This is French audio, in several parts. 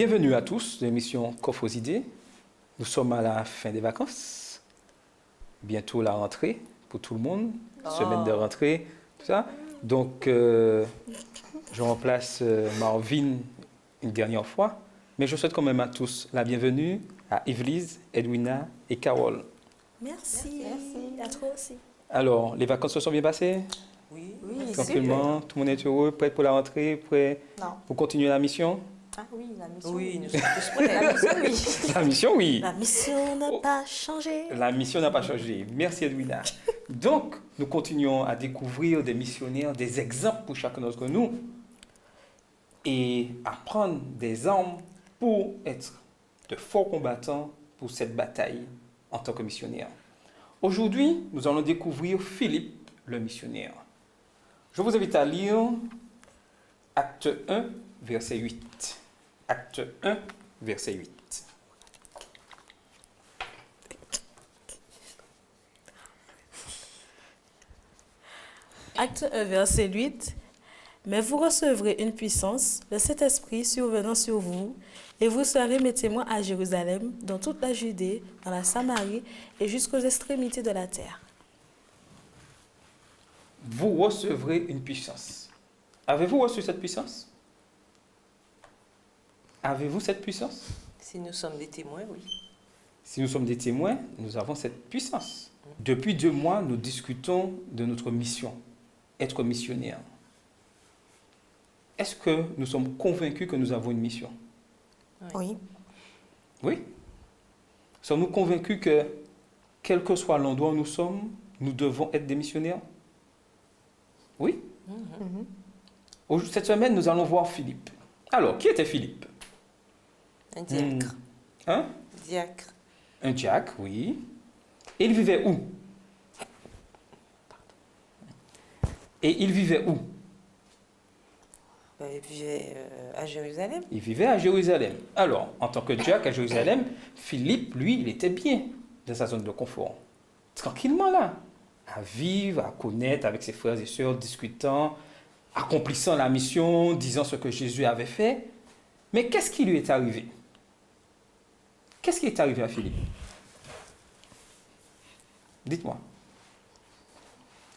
Bienvenue à tous de l'émission Coffre aux idées. Nous sommes à la fin des vacances. Bientôt la rentrée pour tout le monde. Semaine de rentrée, tout ça. Donc, je remplace Marvin une dernière fois. Mais je souhaite quand même à tous la bienvenue à Yvelise, Edwina et Carole. Merci. À toi aussi. Alors, les vacances se sont bien passées? Oui, Tranquillement, tout le monde est heureux, prêt pour la rentrée, prêt pour continuer la mission? Ah oui, la mission. Oui, nous sommes tous prêts. La mission, oui. La mission, oui. La mission n'a pas changé. La mission n'a pas changé. Merci Edwina. Donc, nous continuons à découvrir des missionnaires, des exemples pour chacun d'entre nous et à prendre des armes pour être de forts combattants pour cette bataille en tant que missionnaire. Aujourd'hui, nous allons découvrir Philippe, le missionnaire. Je vous invite à lire Acte 1, verset 8. Acte 1, verset 8. Acte 1, verset 8. Mais vous recevrez une puissance, le Saint-Esprit survenant sur vous, et vous serez mes témoins à Jérusalem, dans toute la Judée, dans la Samarie et jusqu'aux extrémités de la terre. Vous recevrez une puissance. Avez-vous reçu cette puissance? Avez-vous cette puissance? Si nous sommes des témoins, oui. Si nous sommes des témoins, nous avons cette puissance. Depuis 2 mois, nous discutons de notre mission, être missionnaire. Est-ce que nous sommes convaincus que nous avons une mission? Oui. Oui. Sommes-nous convaincus que, quel que soit l'endroit où nous sommes, nous devons être des missionnaires? Oui. Cette semaine, nous allons voir Philippe. Alors, qui était Philippe? Un diacre. Hein? Diacre. Un diacre, oui. Et il vivait où? Et il vivait où? Il vivait à Jérusalem. Il vivait à Jérusalem. Alors, en tant que diacre à Jérusalem, Philippe, lui, il était bien dans sa zone de confort. Tranquillement là, à vivre, à connaître avec ses frères et sœurs, discutant, accomplissant la mission, disant ce que Jésus avait fait. Mais qu'est-ce qui lui est arrivé? Qu'est-ce qui est arrivé à Philippe? Dites-moi.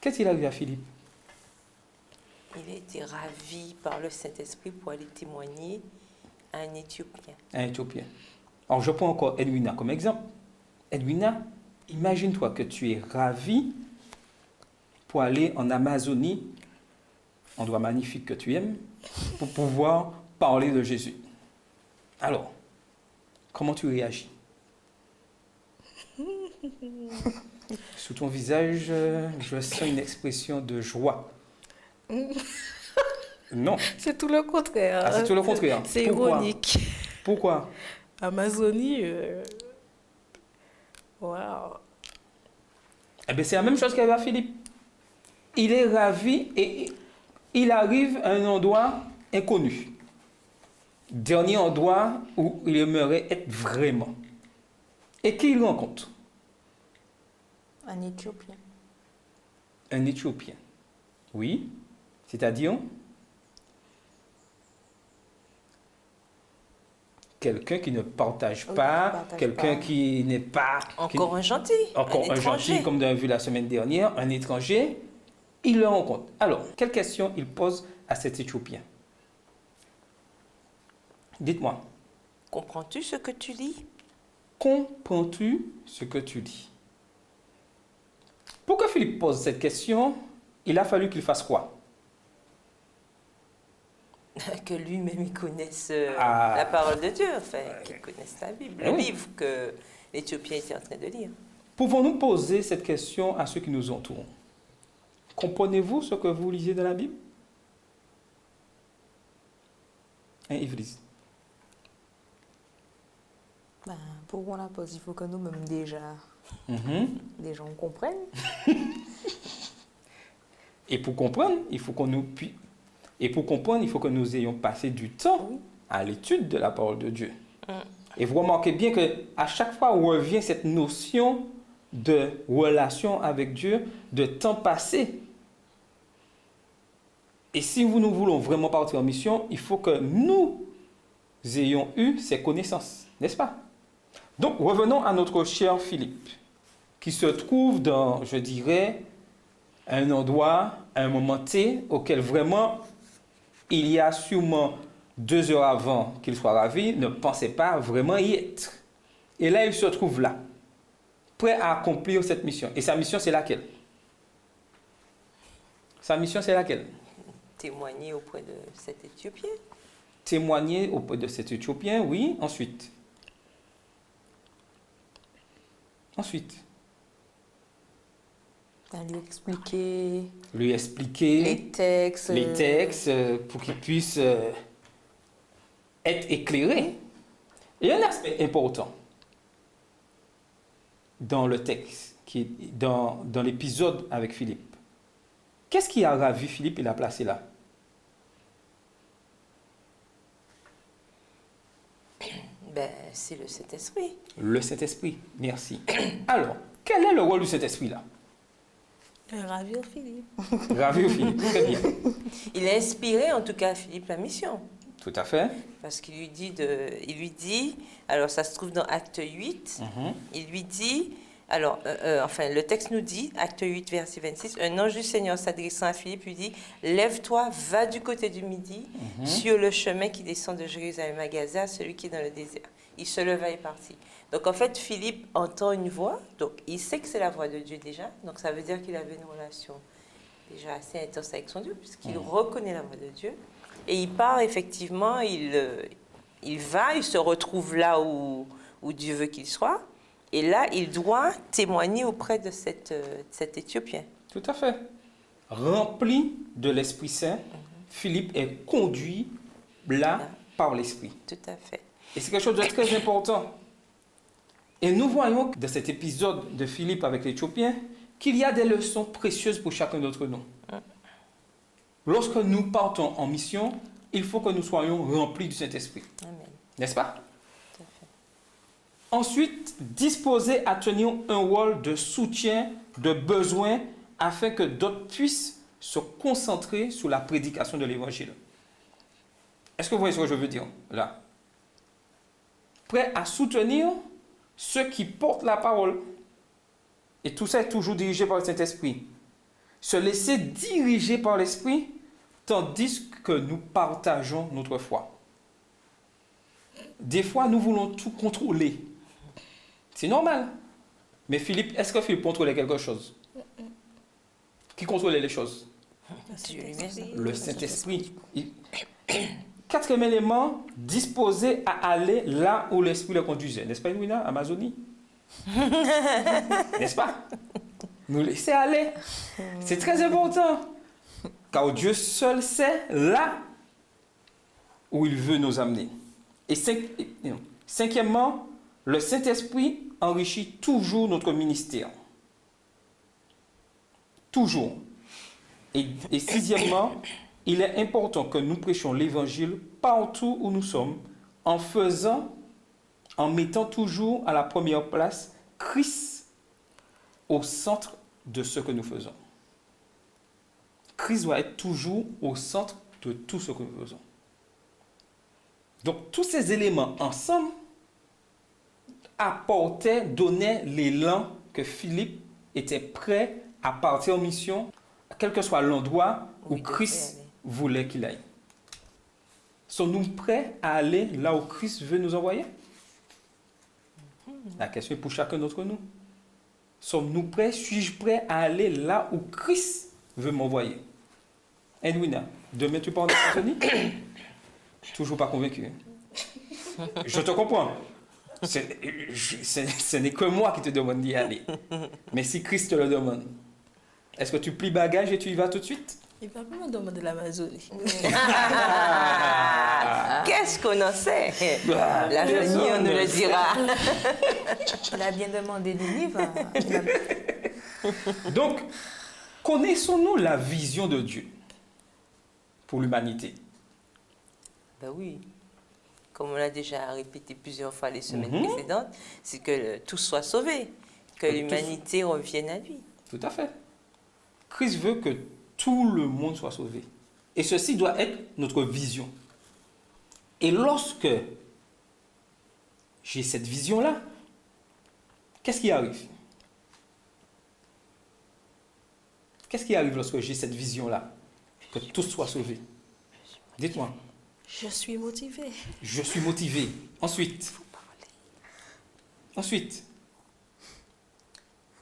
Qu'est-ce qui est arrivé à Philippe? Il a été ravi par le Saint-Esprit pour aller témoigner à un Éthiopien. Un Éthiopien. Alors, je prends encore Edwina comme exemple. Edwina, imagine-toi que tu es ravi pour aller en Amazonie, endroit magnifique que tu aimes, pour pouvoir parler de Jésus. Alors, comment tu réagis? Sous ton visage, je sens une expression de joie. Non. C'est tout le contraire. Ah, c'est tout le contraire. C'est Pourquoi? ironique. Pourquoi? Amazonie, waouh. Eh bien, c'est la même chose qu'avec à Philippe. Il est ravi et il arrive à un endroit inconnu. Dernier endroit où il aimerait être vraiment. Et qui il rencontre? Un Éthiopien. Un Éthiopien. Oui. C'est-à-dire quelqu'un qui ne partage pas, quelqu'un qui n'est pas... Encore un gentil. Encore un gentil, comme nous avons vu la semaine dernière, un étranger, il le rencontre. Alors, quelle question il pose à cet Éthiopien? Dites-moi. Comprends-tu ce que tu lis? Comprends-tu ce que tu lis? Pour que Philippe pose cette question, il a fallu qu'il fasse quoi? Que lui-même il connaisse la parole de Dieu, enfin, qu'il connaisse la Bible, le livre que l'Éthiopien était en train de lire. Pouvons-nous poser cette question à ceux qui nous entourent? Comprenez-vous ce que vous lisez dans la Bible? Yvelise. Pour qu'on la pose, il faut que nous-mêmes déjà on comprenne. Et pour comprendre, il faut que nous ayons passé du temps à l'étude de la parole de Dieu. Et vous remarquez bien qu'à chaque fois où revient cette notion de relation avec Dieu, de temps passé. Et si nous voulons vraiment partir en mission, il faut que nous ayons eu ces connaissances, n'est-ce pas? Donc, revenons à notre cher Philippe, qui se trouve dans, je dirais, un endroit, un moment T, auquel vraiment, il y a sûrement 2 heures avant qu'il soit ravi, ne pensait pas vraiment y être. Et là, il se trouve là, prêt à accomplir cette mission. Et sa mission, c'est laquelle? Sa mission, c'est laquelle? Témoigner auprès de cet Éthiopien. Témoigner auprès de cet Éthiopien, oui. Ensuite. Lui expliquer les textes pour qu'il puisse être éclairé. Il y a un aspect important dans le texte, qui est dans l'épisode avec Philippe. Qu'est-ce qui a ravi Philippe et l'a placé là? C'est le Saint-Esprit. Le Saint-Esprit, merci. Alors, quel est le rôle du Saint-Esprit là? Ravir Philippe. Ravir Philippe, très bien. Il a inspiré en tout cas à Philippe la mission. Tout à fait. Parce qu'il lui dit, alors ça se trouve dans Acte 8, il lui dit, alors, le texte nous dit, Acte 8, verset 26, un ange du Seigneur s'adressant à Philippe lui dit, lève-toi, va du côté du midi, sur le chemin qui descend de Jérusalem à Gaza, celui qui est dans le désert. Il se leva et partit. Donc en fait, Philippe entend une voix, donc il sait que c'est la voix de Dieu déjà, donc ça veut dire qu'il avait une relation déjà assez intense avec son Dieu, puisqu'il reconnaît la voix de Dieu. Et il part effectivement, il se retrouve là où Dieu veut qu'il soit. Et là, il doit témoigner auprès de cet Éthiopien. Tout à fait. Rempli de l'Esprit Saint, Philippe est conduit là par l'Esprit. Tout à fait. Et c'est quelque chose de très important. Et nous voyons dans cet épisode de Philippe avec l'Éthiopien qu'il y a des leçons précieuses pour chacun d'entre nous. Lorsque nous partons en mission, il faut que nous soyons remplis du Saint-Esprit. Amen. N'est-ce pas? Tout à fait. Ensuite, disposés à tenir un rôle de soutien, de besoin, afin que d'autres puissent se concentrer sur la prédication de l'Évangile. Est-ce que vous voyez ce que je veux dire là? Prêt à soutenir ceux qui portent la parole. Et tout ça est toujours dirigé par le Saint-Esprit. Se laisser diriger par l'Esprit, tandis que nous partageons notre foi. Des fois, nous voulons tout contrôler. C'est normal. Mais Philippe, est-ce que Philippe contrôlait quelque chose? Qui contrôlait les choses? Le Saint-Esprit. Quatrième élément, disposé à aller là où l'Esprit le conduisait. N'est-ce pas, Louina, Amazonie? N'est-ce pas? Nous laisser aller. C'est très important. Car Dieu seul sait là où il veut nous amener. Et cinquièmement, le Saint-Esprit enrichit toujours notre ministère. Toujours. Et sixièmement, il est important que nous prêchions l'Évangile partout où nous sommes, en mettant toujours à la première place Christ au centre de ce que nous faisons. Christ doit être toujours au centre de tout ce que nous faisons. Donc, tous ces éléments ensemble donnaient l'élan que Philippe était prêt à partir en mission, quel que soit l'endroit où Christ voulait qu'il aille. Sommes-nous prêts à aller là où Christ veut nous envoyer? La question est pour chacun d'entre nous. Sommes-nous prêts? Suis-je prêt à aller là où Christ veut m'envoyer? Edwina, demain tu pars en Amazonie? Toujours pas convaincu. Je te comprends. Ce n'est que moi qui te demande d'y aller. Mais si Christ te le demande, est-ce que tu plies bagage et tu y vas tout de suite? Il ne va pas me demander l'Amazonie. Qu'est-ce qu'on en sait? L'avenir nous le dira. Il a bien demandé des livres. Donc, connaissons-nous la vision de Dieu pour l'humanité? Ben oui. Comme on l'a déjà répété plusieurs fois les semaines précédentes, c'est que tous soient sauvés, que l'humanité revienne à lui. Tout à fait. Christ veut que tout le monde soit sauvé. Et ceci doit être notre vision. Et lorsque j'ai cette vision-là, qu'est-ce qui arrive? Qu'est-ce qui arrive lorsque j'ai cette vision-là? Que tous soient sauvés. Dites-moi. Je suis motivée. Je suis motivé. Ensuite.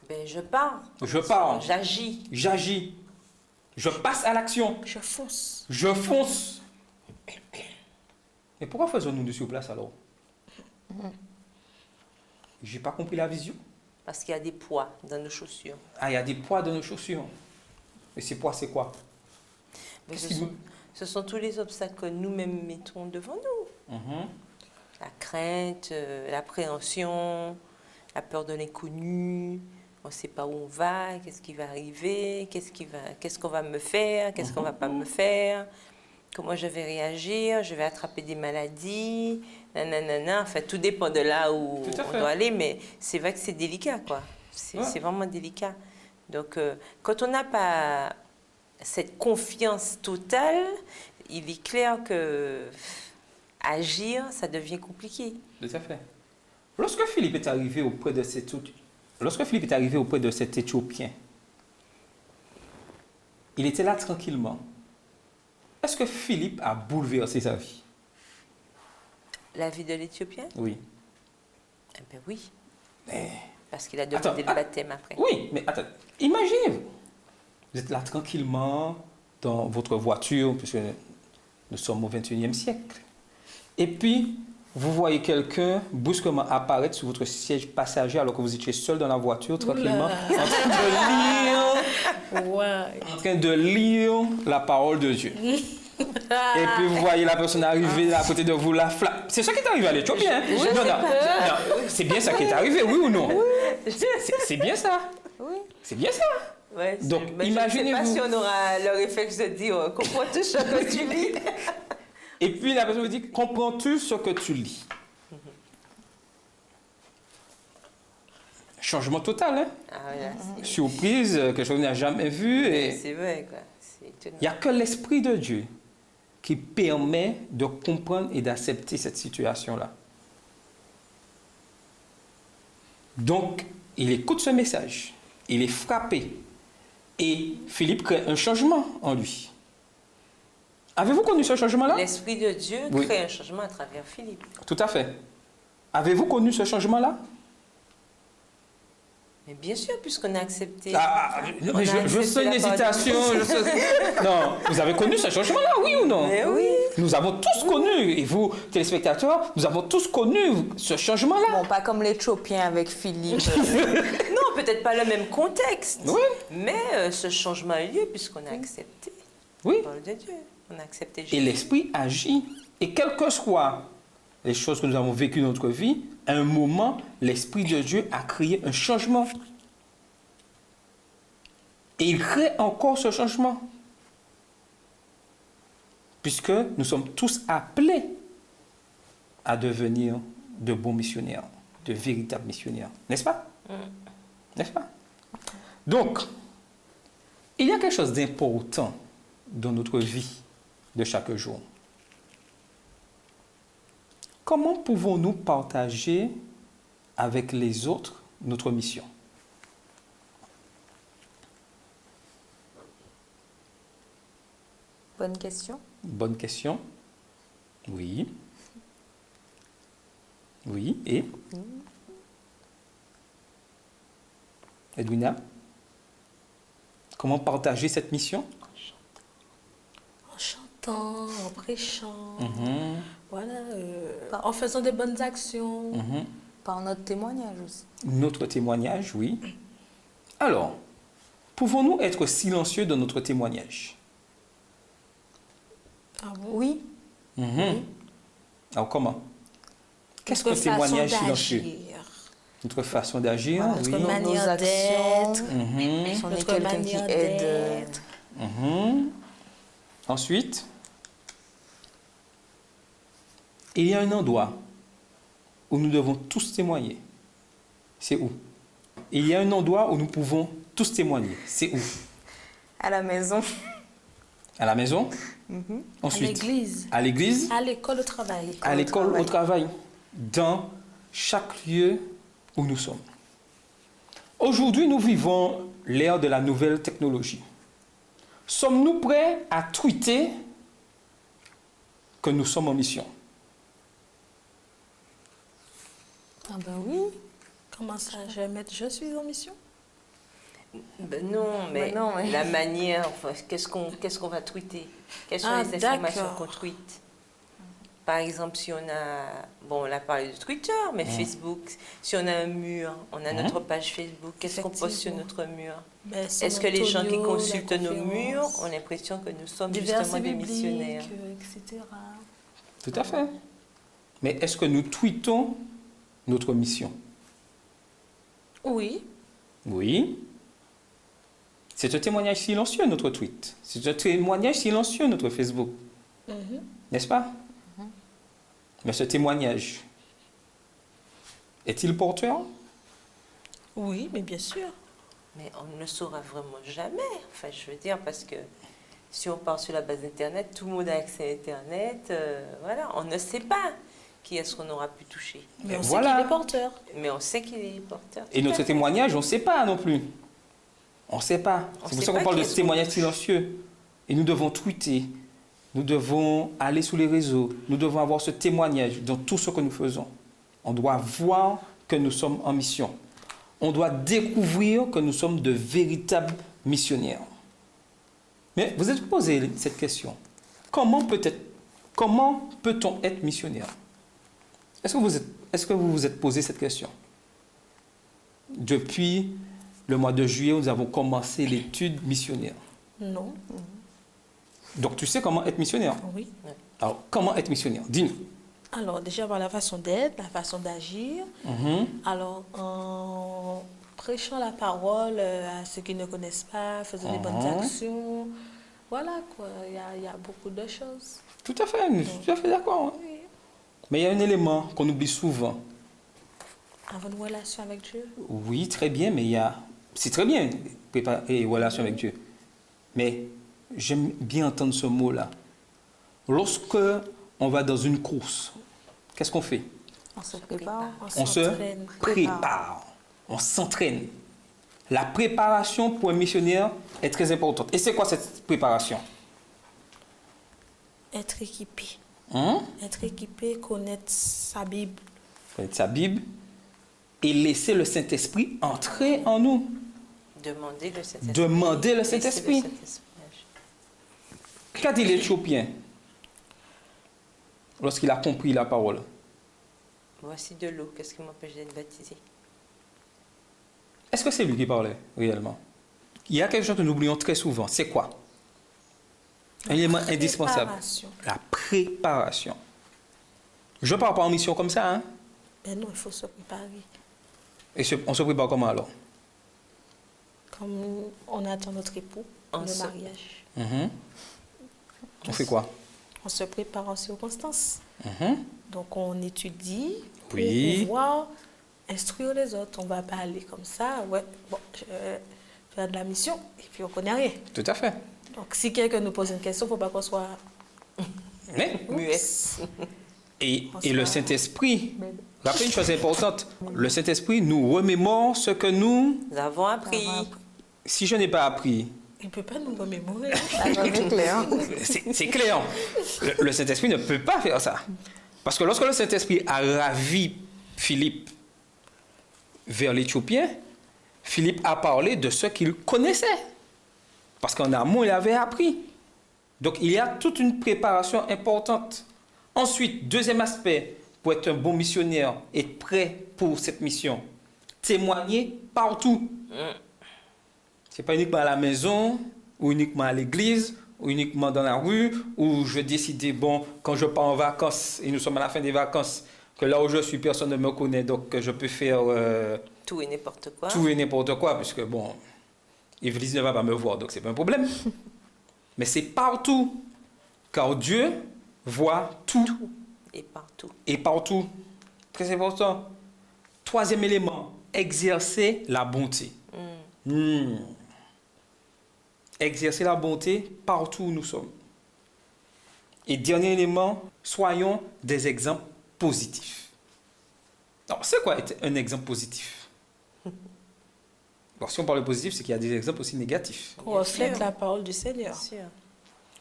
Ben, je pars. Je pars. J'agis. J'agis. Je passe à l'action. Je fonce. Je fonce. Mais pourquoi faisons-nous de sur place alors? J'ai pas compris la vision. Parce qu'il y a des poids dans nos chaussures. Ah, il y a des poids dans nos chaussures. Et ces poids, c'est quoi? Mais Qu'est-ce qui nous... ce sont tous les obstacles que nous-mêmes mettons devant nous. Mhm. La crainte, l'appréhension, la peur de l'inconnu. On ne sait pas où on va, qu'est-ce qui va arriver, qu'est-ce qu'on va me faire, qu'est-ce qu'on ne va pas me faire, comment je vais réagir, je vais attraper des maladies, nanana. Enfin, tout dépend de là où Tout à on fait. doit aller, mais c'est vrai que c'est délicat, quoi. C'est vraiment délicat. Donc, quand on n'a pas cette confiance totale, il est clair que agir, ça devient compliqué. Tout à fait. Lorsque Philippe est arrivé auprès de cet Éthiopien, il était là tranquillement. Est-ce que Philippe a bouleversé sa vie? La vie de l'Éthiopien? Oui. Eh ben oui. Mais... Parce qu'il a demandé le baptême après. Oui, mais attends, imaginez-vous. Vous êtes là tranquillement dans votre voiture, puisque nous sommes au XXIe siècle. Et puis, vous voyez quelqu'un brusquement apparaître sur votre siège passager alors que vous étiez seul dans la voiture, tranquillement, en train de lire la parole de Dieu. Et puis vous voyez la personne arriver à côté de vous, la flamme. C'est ça qui est arrivé à l'Éthiopien. Hein? Non. C'est bien ça qui est arrivé, oui ou non? C'est bien ça. Oui. C'est bien ça. Ouais, Donc, mais imaginez-vous. je ne sais pas si on aura le réflexe de dire comprends-tu ce que tu lis? Et puis la personne vous dit comprends-tu ce que tu lis? Changement total, hein? Ah, voilà, Surprise, quelque chose qu'on n'a jamais vu. Et... c'est vrai, quoi. C'est étonnant. Il n'y a que l'Esprit de Dieu qui permet de comprendre et d'accepter cette situation-là. Donc, il écoute ce message, il est frappé, et Philippe crée un changement en lui. Avez-vous connu ce changement-là? L'Esprit de Dieu Oui. crée un changement à travers Philippe. Tout à fait. Avez-vous connu ce changement-là? Mais bien sûr, puisqu'on a accepté. Mais je sens une hésitation. Non, vous avez connu ce changement-là, oui ou non? Mais oui. Nous avons tous connu, et vous, téléspectateurs, nous avons tous connu ce changement-là. Bon, pas comme l'Éthiopien avec Philippe. Non, peut-être pas le même contexte. Oui. Mais ce changement a eu lieu puisqu'on a accepté Oui. la parole de Dieu. On a accepté Jésus. Et l'Esprit agit. Et quelles que soient les choses que nous avons vécues dans notre vie, à un moment, l'Esprit de Dieu a créé un changement. Et il crée encore ce changement. Puisque nous sommes tous appelés à devenir de bons missionnaires, de véritables missionnaires. N'est-ce pas? N'est-ce pas? Donc, il y a quelque chose d'important dans notre vie de chaque jour. Comment pouvons-nous partager avec les autres notre mission? Bonne question. Bonne question. Oui. Oui, et? Edwina? Comment partager cette mission? En chantant, en prêchant, Mhm, voilà, en faisant des bonnes actions. mhm. Par notre témoignage aussi. Notre témoignage, oui. Alors, pouvons-nous être silencieux dans notre témoignage? Ah bon? Oui. Mhm. Alors, comment? Qu'est-ce que Notre témoignage façon silencieux? d'agir, Notre façon d'agir, Voilà, oui. notre Nos manière actions. d'être. Mhm, Si on est Notre quelqu'un qui manière aide. d'être. mhm. Ensuite, il y a un endroit où nous devons tous témoigner. C'est où? Il y a un endroit où nous pouvons tous témoigner. C'est où? À la maison. À la maison. À Ensuite, l'église, à l'église, à l'école, au travail. à l'école, au travail, dans chaque lieu où nous sommes. Aujourd'hui, nous vivons l'ère de la nouvelle technologie. Sommes-nous prêts à tweeter que nous sommes en mission? Ah ben oui. Comment ça, je vais mettre « Je suis en mission » Ben non, mais Ben non, mais- la manière, enfin, qu'est-ce qu'on va tweeter? Quelles sont Ah, les informations d'accord. qu'on tweete? Par exemple, si on a, bon, on a parlé de Twitter, mais Facebook, si on a un mur, on a notre page Facebook, qu'est-ce qu'on poste sur notre mur? Ben, c'est Est-ce que les gens qui Antonio, consultent la nos murs conférence, ont l'impression que nous sommes des justement versets des bibliques, missionnaires? etc. Tout à fait. Mais est-ce que nous tweetons notre mission? Oui, Oui. C'est un témoignage silencieux, notre tweet. C'est un témoignage silencieux, notre Facebook. N'est-ce pas? Mais ce témoignage, est-il porteur? oui, mais bien sûr. Mais on ne le saura vraiment jamais. Enfin, je veux dire, parce que si on part sur la base d'Internet, tout le monde a accès à Internet. Voilà, on ne sait pas qui est-ce qu'on aura pu toucher. Mais on sait Voilà. qu'il est porteur. Mais on sait qu'il est porteur. Et Tout notre à fait. témoignage, on ne sait pas non plus. On ne sait pas. On C'est pour sait ça qu'on pas parle de qui est-ce ce témoignage qu'on touche. silencieux. Et nous devons tweeter. Nous devons aller sur les réseaux. Nous devons avoir ce témoignage dans tout ce que nous faisons. On doit voir que nous sommes en mission. On doit découvrir que nous sommes de véritables missionnaires. Mais vous êtes posé cette question. Comment peut-on être missionnaire? Est-ce que vous vous êtes posé cette question? Depuis le mois de juillet, nous avons commencé l'étude missionnaire. Non, Donc, tu sais comment être missionnaire? oui. Alors, comment être missionnaire? Dis-nous. Alors, déjà, par la façon d'être, la façon d'agir. Mhm. Alors, en prêchant la parole à ceux qui ne connaissent pas, faisant des bonnes actions. Voilà, quoi. Il y a beaucoup de choses. Tout à fait, je suis tout à fait d'accord. hein. Oui. Mais il y a un élément qu'on oublie souvent. Avoir une relation avec Dieu. Oui, très bien, mais il y a... C'est très bien, préparer une relation avec Dieu. Mais j'aime bien entendre ce mot-là. Lorsque on va dans une course, qu'est-ce qu'on fait? On se prépare. On se s'entraîne. prépare. On s'entraîne. La préparation pour un missionnaire est très importante. Et c'est quoi cette préparation? Être équipé. Hein? Être équipé, connaître sa Bible. Connaître sa Bible et laisser le Saint-Esprit entrer en nous. Demander le Saint-Esprit. Demander le Laisser Saint-Esprit. Qu'a dit l'Éthiopien lorsqu'il a compris la parole? Voici de l'eau, qu'est-ce qui m'empêche d'être baptisé? Est-ce que c'est lui qui parlait réellement? Il y a quelque chose que nous oublions très souvent. C'est quoi? Un élément indispensable. Préparation. La préparation. Je ne pars pas en mission comme ça. Hein? Ben non, il faut se préparer. Et on se prépare comment alors? Comme on attend notre époux, On le se- mariage. Mhm. On fait quoi? On se prépare en circonstances. Mhm. Donc on étudie pour Oui. pouvoir instruire les autres. On ne va pas aller comme ça, ouais, bon, je vais faire de la mission et puis on ne connaît rien. Tout à fait. Donc si quelqu'un nous pose une question, il ne faut pas qu'on soit... Mais, Muet. et le Saint-Esprit, rappelez une chose importante, le Saint-Esprit nous remémore ce que nous, Nous avons appris. si je n'ai pas appris, Il ne peut pas nous remémorer. Ah, j'en ai clair. c'est clair. Le Saint-Esprit ne peut pas faire ça. Parce que lorsque le Saint-Esprit a ravi Philippe vers l'Éthiopien, Philippe a parlé de ce qu'il connaissait. Parce qu'en amont, il avait appris. Donc, il y a toute une préparation importante. Ensuite, deuxième aspect, pour être un bon missionnaire, être prêt pour cette mission, témoigner partout. Ce n'est pas uniquement à la maison, ou uniquement à l'église, ou uniquement dans la rue, où je vais décider, bon, quand je pars en vacances, et nous sommes à la fin des vacances, que là où je suis, personne ne me connaît, donc je peux faire Tout et n'importe quoi. tout et n'importe quoi, puisque, bon, Évelyse ne va pas me voir, donc c'est pas un problème. Mais c'est partout, car Dieu voit tout Et partout. et partout. Très important. Troisième élément, exercer la bonté. Exercer la bonté partout où nous sommes. Et dernier élément, soyons des exemples positifs. Alors, c'est quoi être un exemple positif? Alors, si on parle de positif, c'est qu'il y a des exemples aussi négatifs. Qu'on reflète sûr. la parole du Seigneur. Bien sûr.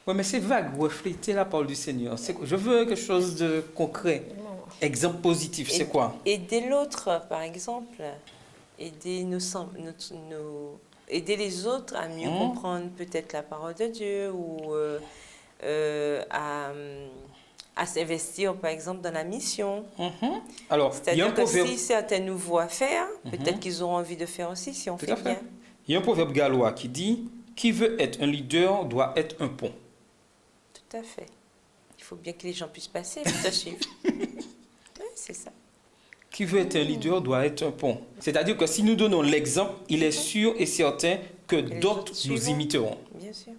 Oui, mais c'est vague, refléter la parole du Seigneur. Je veux quelque chose de concret. Exemple positif, c'est quoi? Aider l'autre, par exemple. Aider, aider les autres à mieux comprendre peut-être la parole de Dieu ou à s'investir, par exemple, dans la mission. Alors, il y a un C'est-à-dire que proverbe. si certains nous voient faire, peut-être qu'ils auront envie de faire aussi si on Tout fait à fait. bien. Il y a un proverbe gallois qui dit qui veut être un leader doit être un pont. Tout à fait. Il faut bien que les gens puissent passer pour te suivre. Oui, c'est ça. Qui veut être un leader doit être un pont. C'est-à-dire que si nous donnons l'exemple, il est sûr et certain que les d'autres autres nous suivront. imiteront. Bien sûr.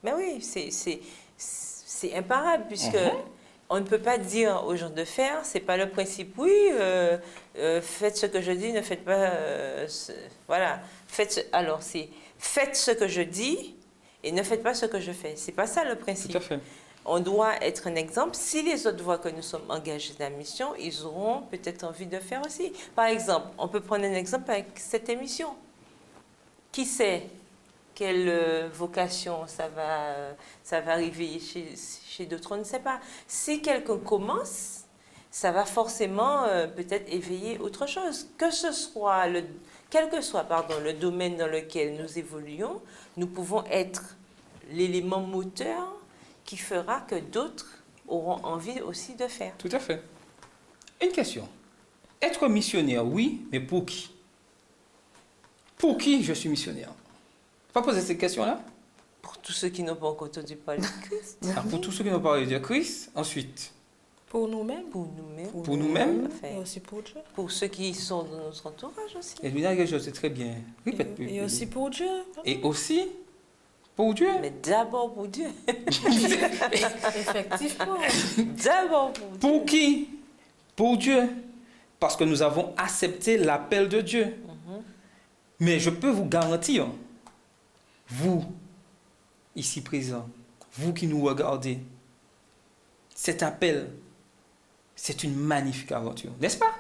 Mais oui, c'est imparable puisque on ne peut pas dire aux gens de faire. C'est pas le principe. Oui, faites ce que je dis, ne faites pas. Voilà. Alors c'est faites ce que je dis et ne faites pas ce que je fais. C'est pas ça le principe. Tout à fait. On doit être un exemple. Si les autres voient que nous sommes engagés dans la mission, ils auront peut-être envie de faire aussi. Par exemple, on peut prendre un exemple avec cette émission. Qui sait quelle vocation ça va arriver chez d'autres? On ne sait pas. Si quelqu'un commence, ça va forcément peut-être éveiller autre chose. Quel que soit le domaine dans lequel nous évoluons, nous pouvons être l'élément moteur qui fera que d'autres auront envie aussi de faire. Tout à fait. Une question. Être missionnaire, oui, mais pour qui? Pour qui je suis missionnaire? Pas poser cette question-là? Pour tous ceux qui n'ont pas encore entendu parler de Christ, Alors, pour tous ceux qui n'ont pas parlé de Christ, ensuite, Pour nous-mêmes. pour nous-mêmes, pour nous-mêmes, enfin, Et aussi pour Dieu. pour ceux qui sont dans notre entourage aussi. et lui dire quelque chose, c'est très bien. Répète plus. Et aussi pour Dieu. Et aussi pour Dieu. Mais d'abord pour Dieu. Effectivement. D'abord pour Dieu. Pour qui? Pour Dieu. Parce que nous avons accepté l'appel de Dieu. Mais je peux vous garantir, vous, ici présents, vous qui nous regardez, cet appel, c'est une magnifique aventure, n'est-ce pas?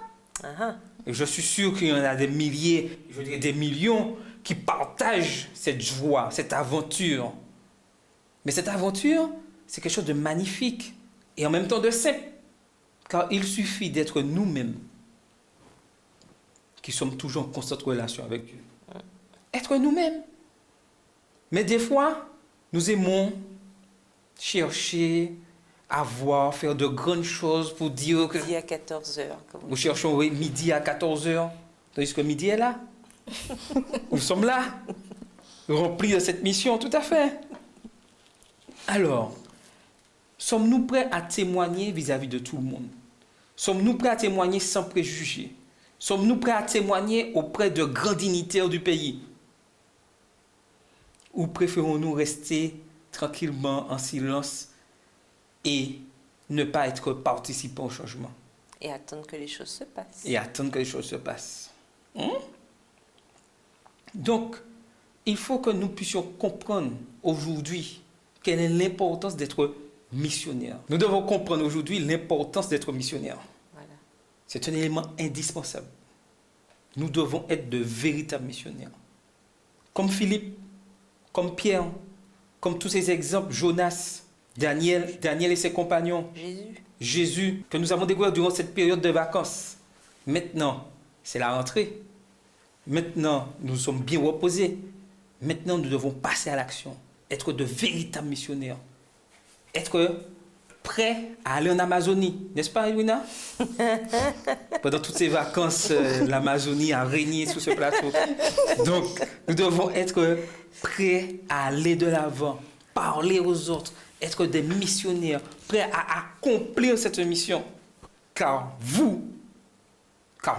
Et je suis sûr qu'il y en a des milliers, je dirais des millions, qui partagent cette joie, cette aventure. Mais cette aventure, c'est quelque chose de magnifique et en même temps de simple. Car il suffit d'être nous-mêmes qui sommes toujours en constante relation avec Dieu. Être nous-mêmes. Mais des fois, nous aimons chercher, avoir, faire de grandes choses pour dire que... Midi à 14h. Nous cherchons oui, midi à 14h, tandis que midi est là. Nous sommes là, remplis de cette mission, tout à fait. Alors, sommes-nous prêts à témoigner vis-à-vis de tout le monde? Sommes-nous prêts à témoigner sans préjugés? Sommes-nous prêts à témoigner auprès de grands dignitaires du pays? Ou préférons-nous rester tranquillement en silence et ne pas être participants au changement? Et attendre que les choses se passent. Et attendre que les choses se passent. Donc, il faut que nous puissions comprendre aujourd'hui quelle est l'importance d'être missionnaire. Nous devons comprendre aujourd'hui l'importance d'être missionnaire. Voilà. C'est un élément indispensable. Nous devons être de véritables missionnaires. Comme Philippe, comme Pierre, comme tous ces exemples, Jonas, Daniel et ses compagnons, Jésus, que nous avons découvert durant cette période de vacances. Maintenant, c'est la rentrée. Maintenant, nous sommes bien reposés. Maintenant, nous devons passer à l'action. Être de véritables missionnaires. Être prêts à aller en Amazonie. N'est-ce pas, Edwina? Pendant toutes ces vacances, l'Amazonie a régné sur ce plateau. Donc, nous devons être prêts à aller de l'avant, parler aux autres, être des missionnaires, prêts à accomplir cette mission. Car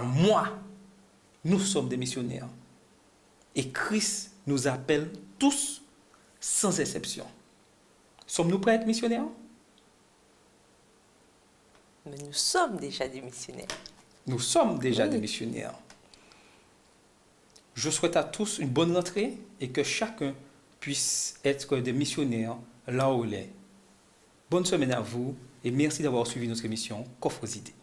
moi, nous sommes des missionnaires. Et Christ nous appelle tous, sans exception. Sommes-nous prêts à être missionnaires? Mais nous sommes déjà des missionnaires. Nous sommes déjà des missionnaires. Je souhaite à tous une bonne rentrée et que chacun puisse être des missionnaires là où il est. Bonne semaine à vous et merci d'avoir suivi notre émission Coffre aux idées.